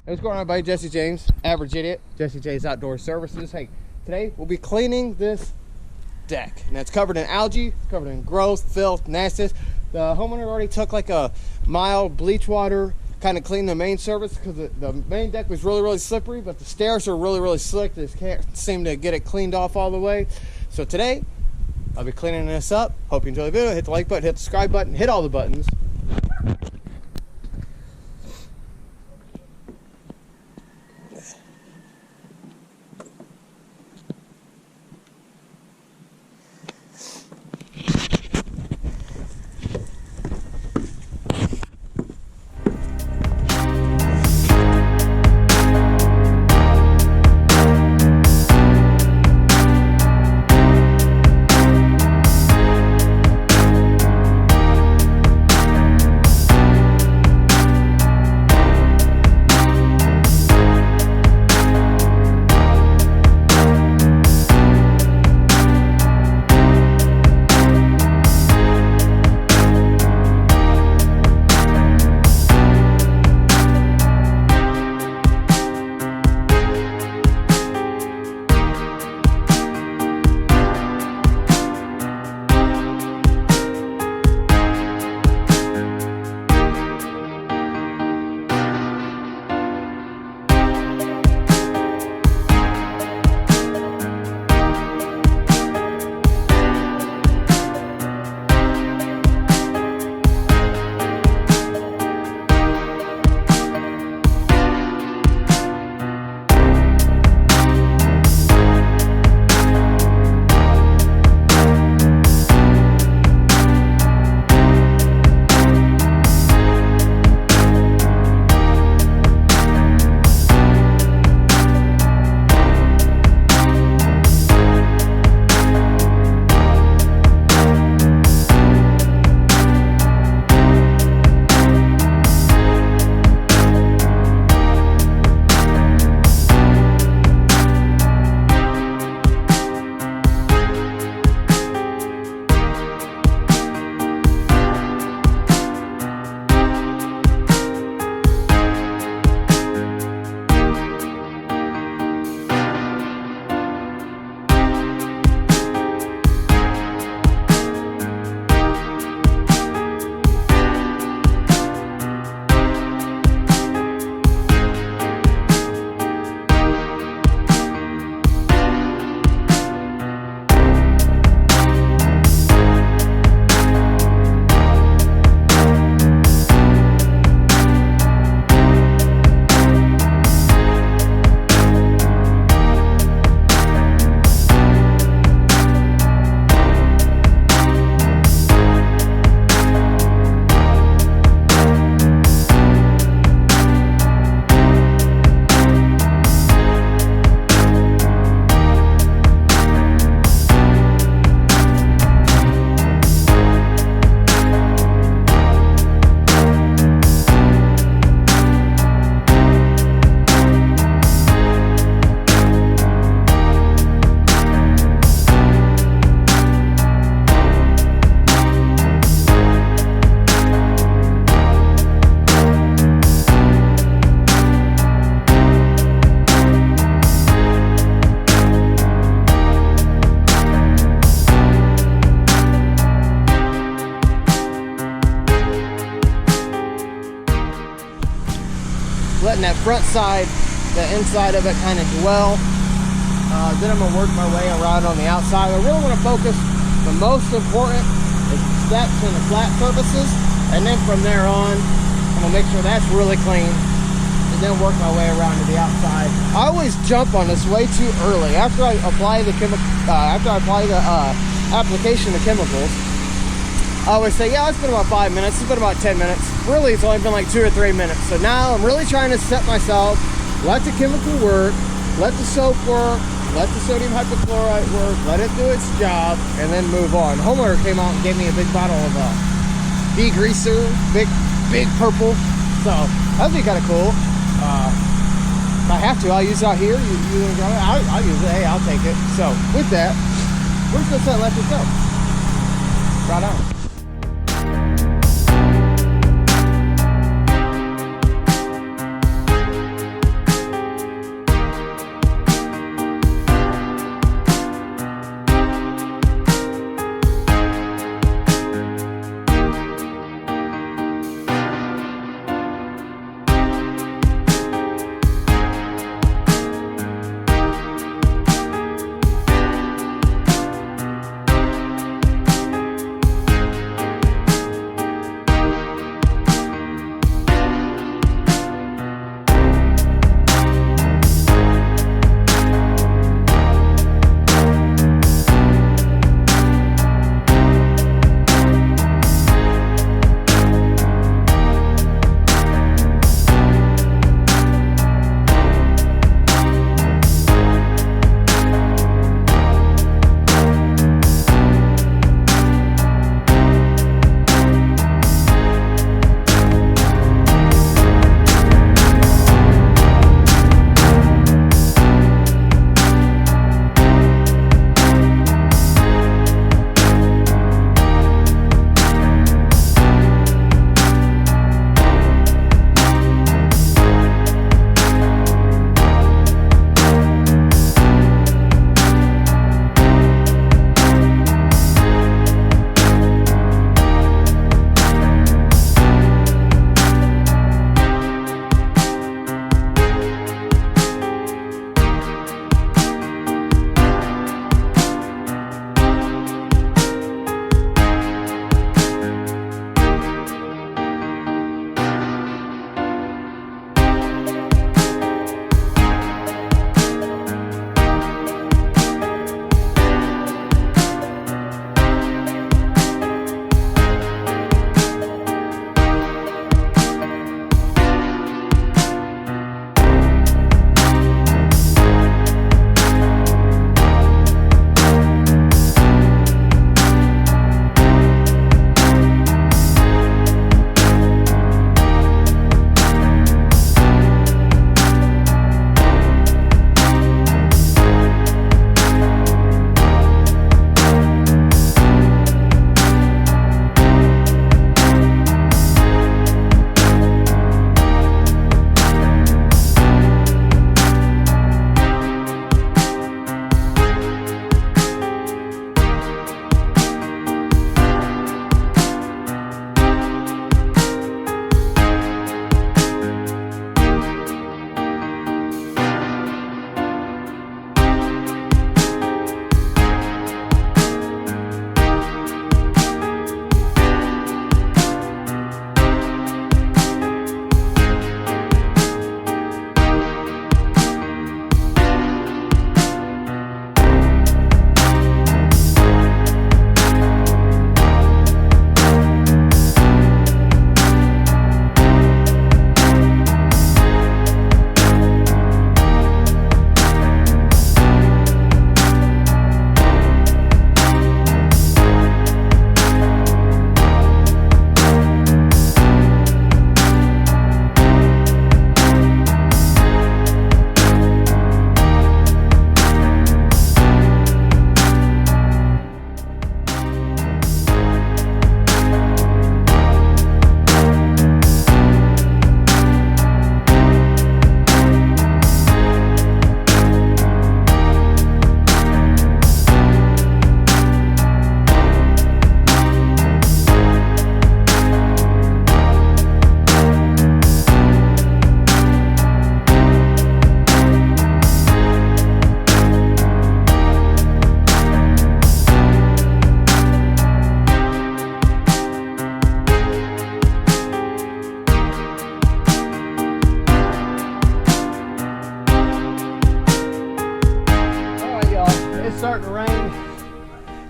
Hey, what's going on, everybody? Jesse James, Average Idiot, Jesse J's Outdoor Services. Hey, today we'll be cleaning this deck. And it's covered in algae, it's covered in growth, filth, nastiness. The homeowner already took like a mild bleach water, kind of cleaned the main surface because the main deck was really slippery, but the stairs are really slick. They just can't seem to get it cleaned off all the way. So today, I'll be cleaning this up. Hope you enjoy the video. Hit the like button, hit the subscribe button, hit all the buttons. Letting that front side, the inside of it kind of dwell. Then I'm going to work my way around on the outside. I really want to focus, the most important is the steps and the flat surfaces. And then from there on, I'm going to make sure that's really clean. And then work my way around to the outside. I always jump on this way too early. After I apply the application of chemicals, I always say, yeah, it's been about 5 minutes, it's been about 10 minutes. Really, it's only been like 2 or 3 minutes. So now I'm really trying to set myself, let the chemical work, let the soap work, let the sodium hypochlorite work, let it do its job, and then move on. The homeowner came out and gave me a big bottle of degreaser, big purple. So that'd be kind of cool. If I have to, I'll use it out here. I'll use it. Hey, I'll take it. So with that, we're just gonna let this go. Right on.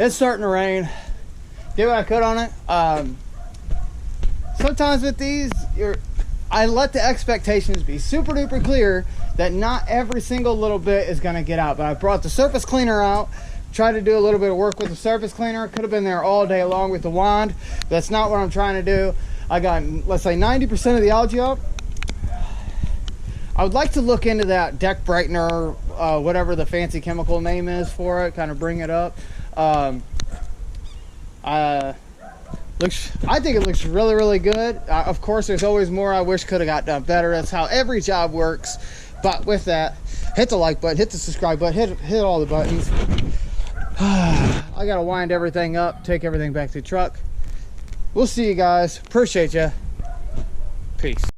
It's starting to rain. Did what I could on it. Sometimes with these, I let the expectations be super duper clear that not every single little bit is going to get out. But I brought the surface cleaner out, tried to do a little bit of work with the surface cleaner. Could have been there all day long with the wand. That's not what I'm trying to do. I got, let's say, 90% of the algae up. I would like to look into that deck brightener, whatever the fancy chemical name is for it, kind of bring it up. I think it looks really, really good. Of course, there's always more I wish could have got done better. That's how every job works. But with that, hit the like button, hit the subscribe button, hit all the buttons. I gotta wind everything up, take everything back to the truck. We'll see you guys. Appreciate you. Peace.